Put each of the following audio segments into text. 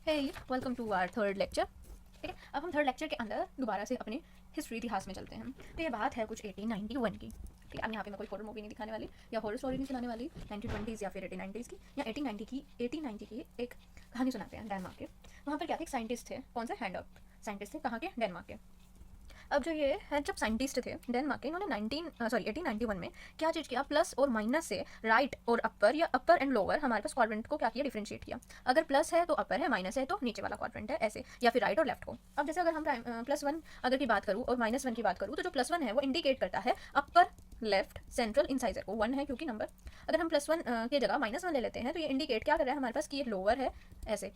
Hey welcome to our third lecture. ठीक है, अब हम थर्ड लेक्चर के अंदर दोबारा से अपने हिस्ट्री इतिहास में चलते हैं। तो ये बात है कुछ 1891 की। ठीक है, अब यहाँ पे मैं कोई हॉरर मूवी नहीं दिखाने वाली या हॉरर स्टोरी नहीं सुनाने वाली 1920s या फिर 1890s की या 1890 की एक कहानी सुनाते हैं डेनमार्क के। वहाँ पर क्या थे, एक साइंटिस्ट थे। कौन से हैंड साइंटिस्ट थे, कहाँ के, डेनमार्क के। अब जो ये है, जब साइंटिस्ट थे डेनमार्क के, इन्होंने 1891 में क्या चीज़ किया, प्लस और माइनस से राइट और अपर या अपर एंड लोअर हमारे पास क्वाड्रेंट को क्या किया, डिफरेंशिएट किया। अगर प्लस है तो अपर है, माइनस है तो नीचे वाला क्वाड्रेंट है, ऐसे, या फिर राइट और लेफ्ट को। अब जैसे अगर हम +1 अगर की बात करूँ और -1 की बात करूँ, तो जो +1 है वो इंडिकेट करता है अपर लेफ्ट सेंट्रल इंसाइजर को। 1 है क्योंकि नंबर। अगर हम +1 की जगह -1 ले लेते हैं तो ये इंडिकेट क्या कर रहा है हमारे पास कि ये लोअर है, ऐसे।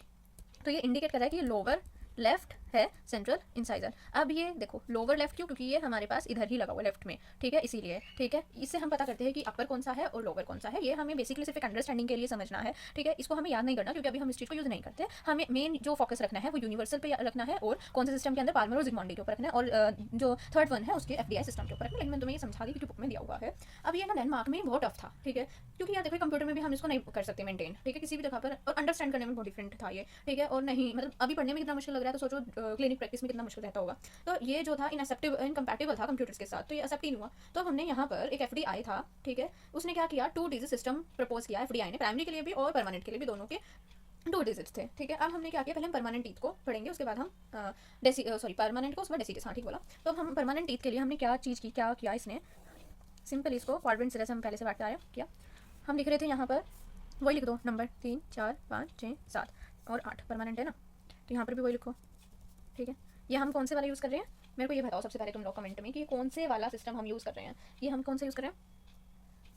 तो ये इंडिकेट कर रहा है कि ये लोअर लेफ्ट है सेंट्रल इंसाइजर। अब ये देखो लोअर लेफ्ट क्यों, क्योंकि ये हमारे पास इधर ही लगा हुआ लेफ्ट में। ठीक है, इसीलिए। ठीक है, इससे हम पता करते हैं कि अपर कौन सा है और लोअर कौन सा है। ये हमें बेसिकली सिर्फ एक अंडरस्टैंडिंग के लिए समझना है। ठीक है, इसको हमें याद नहीं करना क्योंकि अभी हम इस चीज़ को यूज़ नहीं करते। हमें मेन जो फोकस रखना है वो यूनिवर्सल पे रखना है और कौन से सिस्टम के अंदर पाल्मर और ज़िग्मंडी के ऊपर रखना है, और जो थर्ड वन है उसके FDI सिस्टम के ऊपर रखना है। लेकिन मैं तुम्हें ये समझा दी क्योंकि बुक में दिया हुआ है। अब ये ना डेनमार्क में बहुत टफ था। ठीक है, क्योंकि यार देखो कंप्यूटर में भी हम इसको नहीं कर सकते मेंटेन। ठीक है, किसी भी जगह पर, और अंडरस्टैंड करने में बहुत डिफरेंट था ये। ठीक है, और नहीं मतलब अभी पढ़ने में कितना मुश्किल लग रहा है तो सोचो क्लिनिक प्रैक्टिस में कितना मुश्किल रहता होगा। तो ये जो था इनकम्पैटिबल था कंप्यूटर्स के साथ, तो ये एक्सेप्ट ही नहीं हुआ। तो हमने यहाँ पर एक FDI था। ठीक है, उसने क्या किया, 2 डिजिट सिस्टम प्रपोज किया FDI ने, प्राइमरी के लिए भी और परमानेंट के लिए भी, दोनों के 2 डिजिट्स थे। ठीक है, अब हमने क्या किया, पहले हम परमानेंट टीथ को पढ़ेंगे, उसके बाद हम परमानेंट को, उसके बाद डेसीडियस। हाँ ठीक बोला। तो हम परमानेंट टीथ के लिए हमने क्या चीज़ की, क्या किया इसने, सिंपल इसको क्वाड्रेंट से हम पहले से बांटते आए किया। हम लिख रहे थे यहाँ पर, वही लिख दो नंबर 3 4 5 6 7 और 8 परमानेंट है ना, तो यहाँ पर भी वही लिखो। ठीक है, ये हम कौन से वाला यूज़ कर रहे हैं, मेरे को ये बताओ सबसे पहले तुम लोग कमेंट में कि कौन से वाला सिस्टम हम यूज़ कर रहे हैं। ये हम कौन सा यूज़ कर रहे हैं,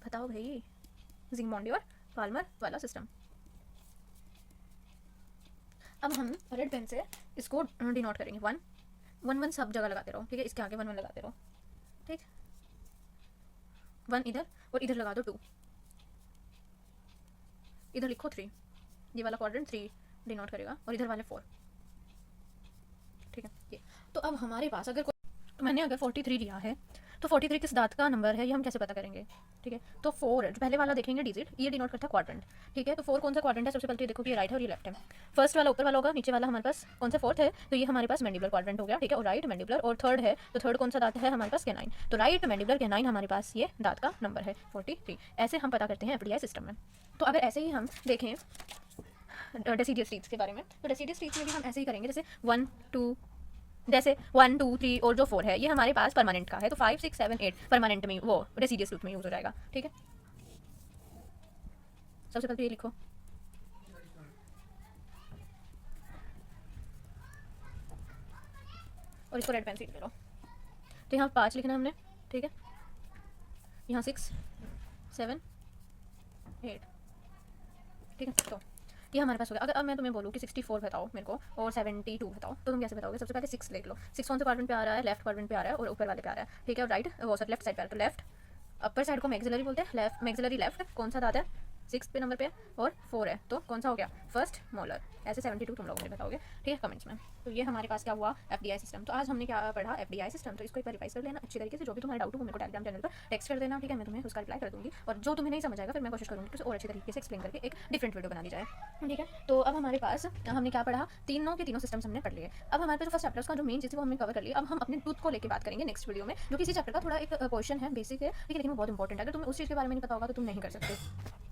बताओ भाई। ज़िग्मंडी और पाल्मर वाला सिस्टम। अब हम रेड पेन से इसको डिनोट करेंगे। 1 1 1 सब जगह लगाते रहो। ठीक है, इसके आगे 1 1 लगाते रहो। ठीक, 1 इधर और इधर लगा दो 2, इधर लिखो 3। ये वाला क्वाड्रेंट 3 डिनोट करेगा और इधर वाले 4। ठीक है, ये तो अब हमारे पास अगर मैंने अगर 43 लिया है तो 43 किस दांत का नंबर है ये हम कैसे पता करेंगे। ठीक है, तो 4 पहले वाला देखेंगे डिजिट, ये डिनोट करता है क्वाड्रेंट। ठीक है, तो 4 कौन सा क्वाड्रेंट है, सबसे पहले देखो कि ये राइट है और ये लेफ्ट है। फर्स्ट वाला ऊपर वाला होगा, नीचे वाला हमारे पास कौन सा 4th है, तो ये हमारे पास मैंडिबुलर क्वाड्रेंट हो गया। ठीक है, और राइट मैंडिबुलर, और थर्ड है तो थर्ड कौन सा दांत है हमारे पास, कैनाइन। तो राइट मैंडिबुलर कैनाइन हमारे पास ये दांत का नंबर है 43। ऐसे हम पता करते हैं FDI सिस्टम में। तो अगर ऐसे ही हम देखें डेसीडियस टीथ के बारे में, तो डेसीडियस टीथ में भी हम ऐसे ही करेंगे, जैसे 1 2, जैसे 1 2 3 और जो 4 है ये हमारे पास परमानेंट का है, तो 5 6 7 8 परमानेंट में वो डेसीडियस टूथ में यूज हो जाएगा। ठीक है, सबसे पहले ये लिखो। और इसको रेड पेन से ले लो। तो यहाँ 5 लिखना हमने। ठीक है, यहाँ 6 7 8। ठीक है, तो ये हमारे पास हो गया। अगर अब मैं तुम्हें बोलूँ कि 64 बताओ मेरे को और 72 बताओ, तो तुम कैसे बताओगे। सबसे पहले 6 लिख लो। 6 कौन से क्वाड्रेंट पे आ रहा है, लेफ्ट क्वाड्रेंट पे आ रहा है और ऊपर वाले पे आ रहा है। ठीक है, और राइट वो सर लेफ्ट साइड पे आ रहा है, तो लेफ्ट अपर साइड को मैक्सिलरी बोलते हैं। लेफ्ट मैक्सिलरी लेफ्ट कौन सा दांत है, 6 पे नंबर पे और 4 है, तो कौन सा हो गया, फर्स्ट मोलर। ऐसे 72 तुम लोग मुझे बताओगे। ठीक है, कमेंट्स में। तो ये हमारे पास क्या हुआ, FDI सिस्टम। तो आज हमने क्या पढ़ा, FDI सिस्टम। तो इसको एक बार रिवाइज कर लेना अच्छी तरीके से। जो भी तुम्हारे डाउट हो वो मेरे को टेलीग्राम चैनल पर टेक्स्ट कर देना। ठीक है, मैं तुम्हें उसका रिप्लाई कर दूँगी, और जो तुम्हें नहीं समझ आएगा फिर मैं कोशिश करूँगी कि और अच्छी तरीके से एक्सप्लेन करके एक डिफरेंट वीडियो बना दी जाए। ठीक है, तो अब हमारे पास हमने क्या पढ़ा, तीनों के तीनों सिस्टम्स हमने पढ़ लिए। अब हमारे पास जो फर्स्ट चैप्टर का जो मेन चीज़ थी वो हमने कवर कर लिया। अब हम अपने टूथ को लेकर बात करेंगे नेक्स्ट वीडियो में, जो किसी चैप्टर का थोड़ा एक क्वेश्चन है, बेसिक है। ठीक है, लेकिन वो बहुत इंपॉर्टेंट है। अगर तुम्हें उस चीज़ के बारे में नहीं पता होगा तो तुम नहीं कर सकते।